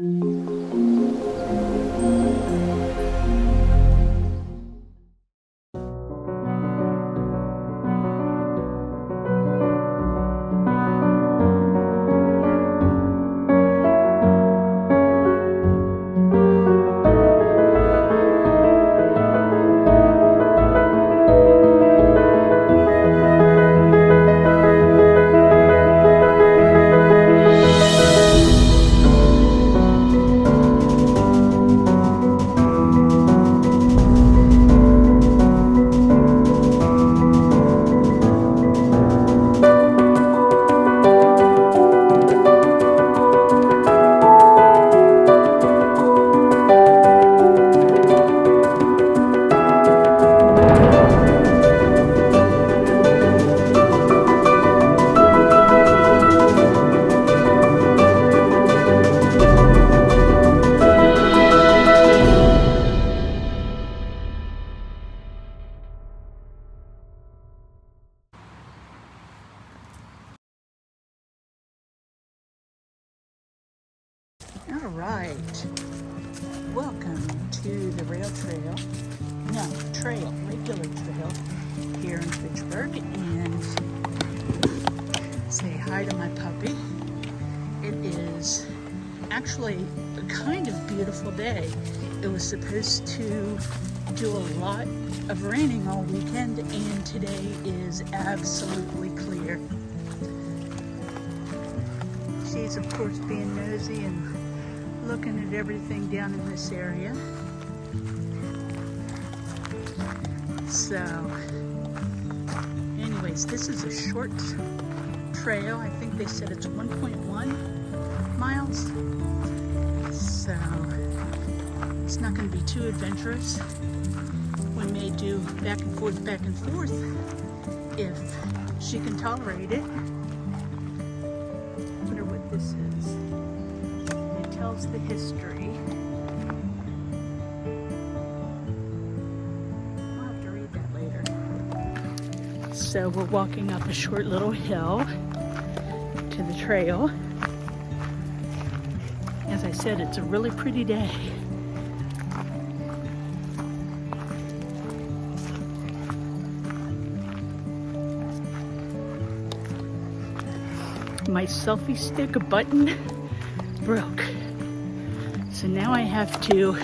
All right, welcome to the regular trail here in Fitchburg, and say hi to my puppy. It is actually a kind of beautiful day. It was supposed to do a lot of raining all weekend, and today is absolutely clear. She's of course being nosy and looking at everything down in this area. So anyways, this is a short trail. I think they said it's 1.1 miles. So it's not going to be too adventurous. We may do back and forth if she can tolerate it. I wonder what this is. Tells the history. I'll have to read that later. So we're walking up a short little hill to the trail. As I said, it's a really pretty day. My selfie stick button broke. So now I have to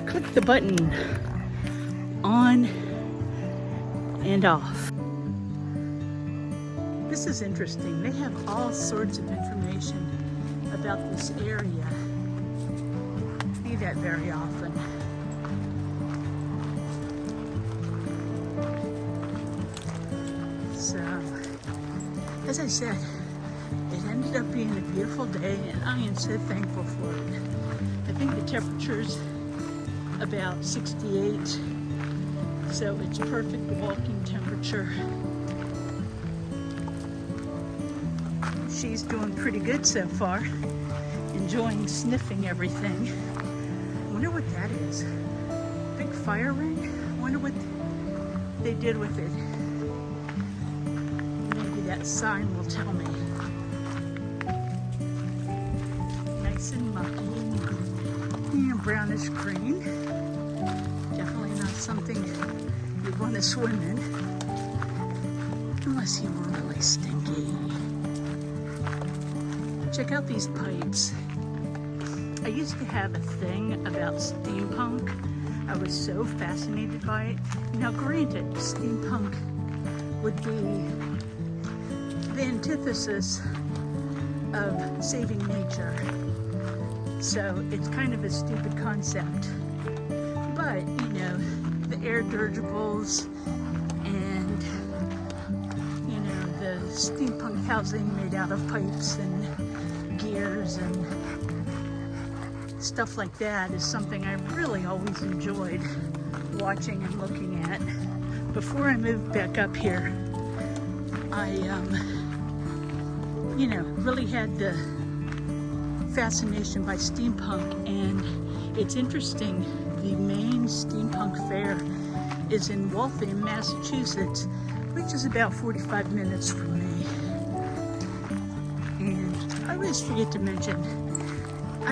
click the button on and off. This is interesting. They have all sorts of information about this area. See that very often. So, as I said, it ended up being a beautiful day, and I am so thankful for it. I think the temperature's about 68, so it's perfect walking temperature. She's doing pretty good so far, enjoying sniffing everything. I wonder what that is. Big fire ring? I wonder what they did with it. Maybe that sign will tell me. And mucky and brownish green. Definitely not something you want to swim in unless you were really stinky. Check out these pipes. I used to have a thing about steampunk. I was so fascinated by it. Now granted, steampunk would be the antithesis of saving nature. So it's kind of a stupid concept. But, you know, the air dirigibles and, you know, the steampunk housing made out of pipes and gears and stuff like that is something I really always enjoyed watching and looking at. Before I moved back up here, I, you know, really had the fascination by steampunk, and it's interesting, the main steampunk fair is in Waltham, Massachusetts, which is about 45 minutes from me. And I always forget to mention,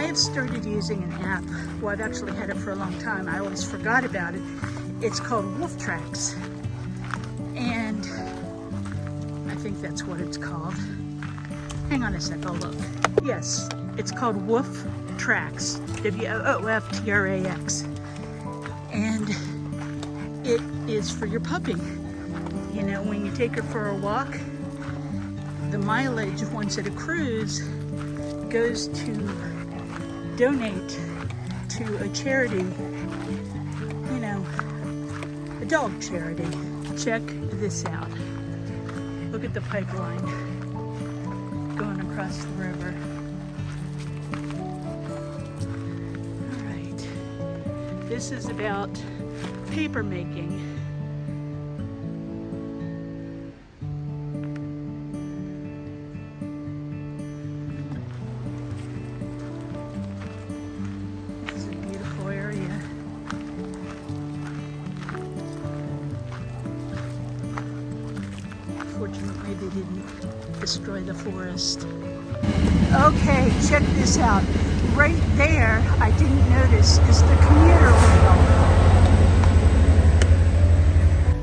have started using an app. Well, I've actually had it for a long time. I always forgot about it. It's called Wolf Tracks. And I think that's what it's called. Hang on a sec, I'll look. Yes, it's called Wolf Tracks. WOOFTRAX. And it is for your puppy. You know, when you take her for a walk, the mileage once it accrues goes to donate to a charity, you know, a dog charity. Check this out. Look at the pipeline going across the river. All right. This is about paper making. This is a beautiful area. Fortunately, they didn't destroy the forest. Okay, check this out. Right there, I didn't notice, is the commuter rail.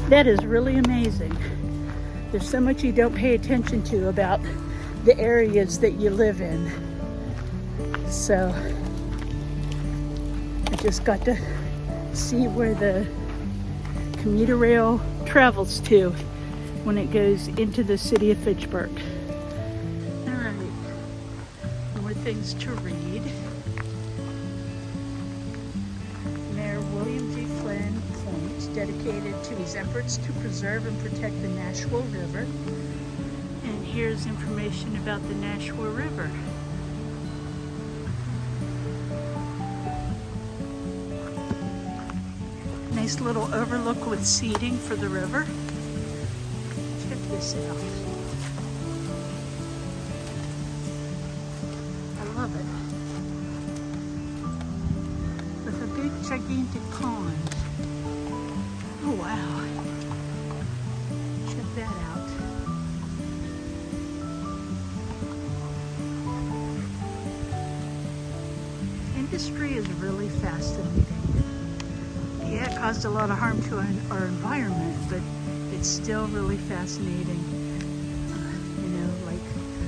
That is really amazing. There's so much you don't pay attention to about the areas that you live in. So I just got to see where the commuter rail travels to when it goes into the city of Fitchburg. All right, more things to read. Mayor William G. Flynn Point, dedicated to his efforts to preserve and protect the Nashua River. And here's information about the Nashua River. Nice little overlook with seating for the river. Check this out. I love it. With a big gigantic pond. Oh wow. Check that out. Industry is really fascinating. Yeah, it caused a lot of harm to our environment, but it's still really fascinating. You know, like,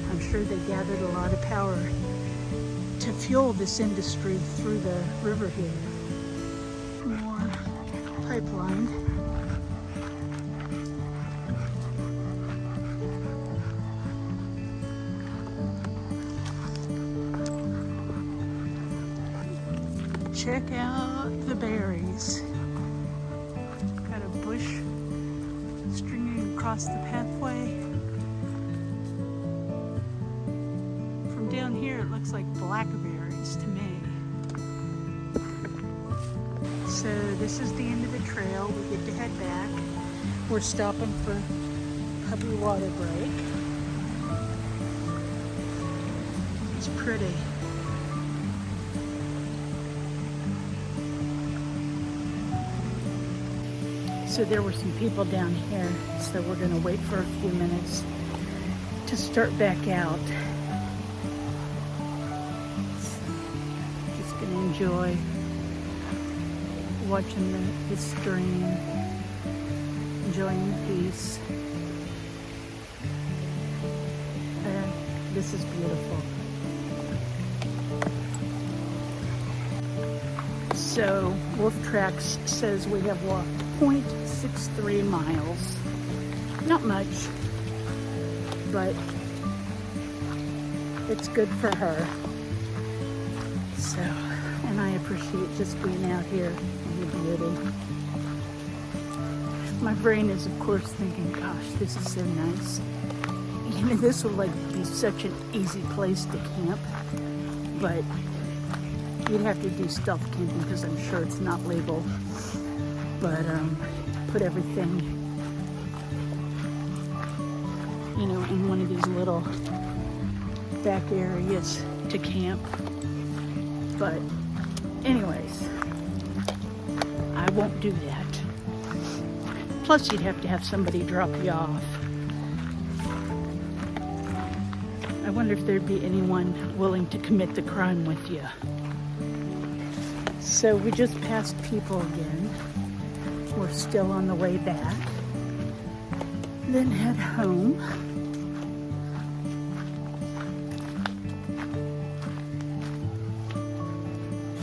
I'm sure they gathered a lot of power to fuel this industry through the river here. More pipeline. Check out the berries. Got a bush stringing across the pathway. From down here it looks like blackberries to me. So this is the end of the trail. We get to head back. We're stopping for puppy water break. It's pretty. So there were some people down here, so we're gonna wait for a few minutes to start back out. So, just gonna enjoy watching the stream, enjoying the peace. This is beautiful. So Wolf Tracks says we have walked 0.63 miles. Not much, but it's good for her. So, and I appreciate just being out here in the beauty. My brain is of course thinking, gosh, this is so nice. You know, this will like be such an easy place to camp, but you'd have to do stealth camping because I'm sure it's not legal. But put everything, you know, in one of these little back areas to camp. But anyways, I won't do that. Plus you'd have to have somebody drop you off. I wonder if there'd be anyone willing to commit the crime with you. So we just passed people again. We're still on the way back. Then head home.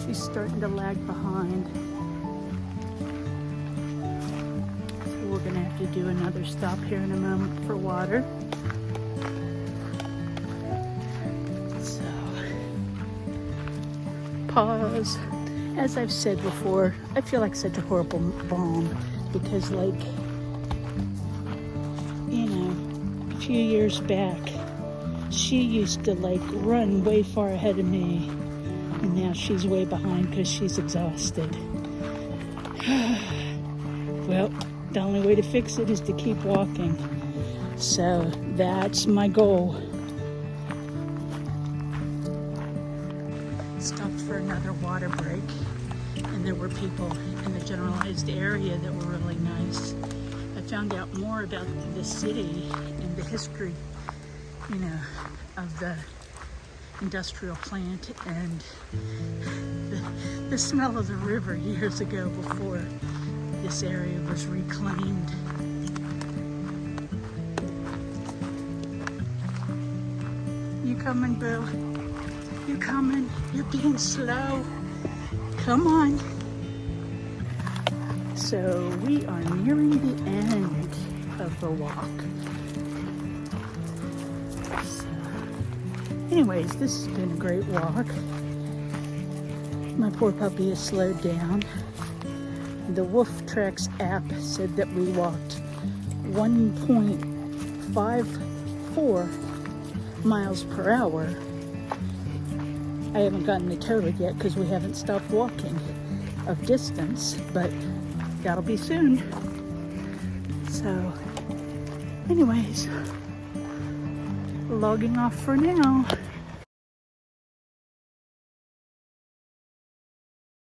She's starting to lag behind. So we're gonna have to do another stop here in a moment for water. So, pause. As I've said before, I feel like such a horrible mom because, like, you know, a few years back, she used to, like, run way far ahead of me, and now she's way behind because she's exhausted. Well, the only way to fix it is to keep walking. So that's my goal. Stopped for another water break, and there were people in the generalized area that were really nice. I found out more about the city and the history, you know, of the industrial plant and the smell of the river years ago before this area was reclaimed. You coming, Boo? You coming? You're being slow. Come on. So we are nearing the end of the walk. So, anyways, this has been a great walk. My poor puppy has slowed down. The Wolf Tracks app said that we walked 1.54 miles per hour. I haven't gotten the total yet because we haven't stopped walking of distance, but that'll be soon. So, anyways, logging off for now.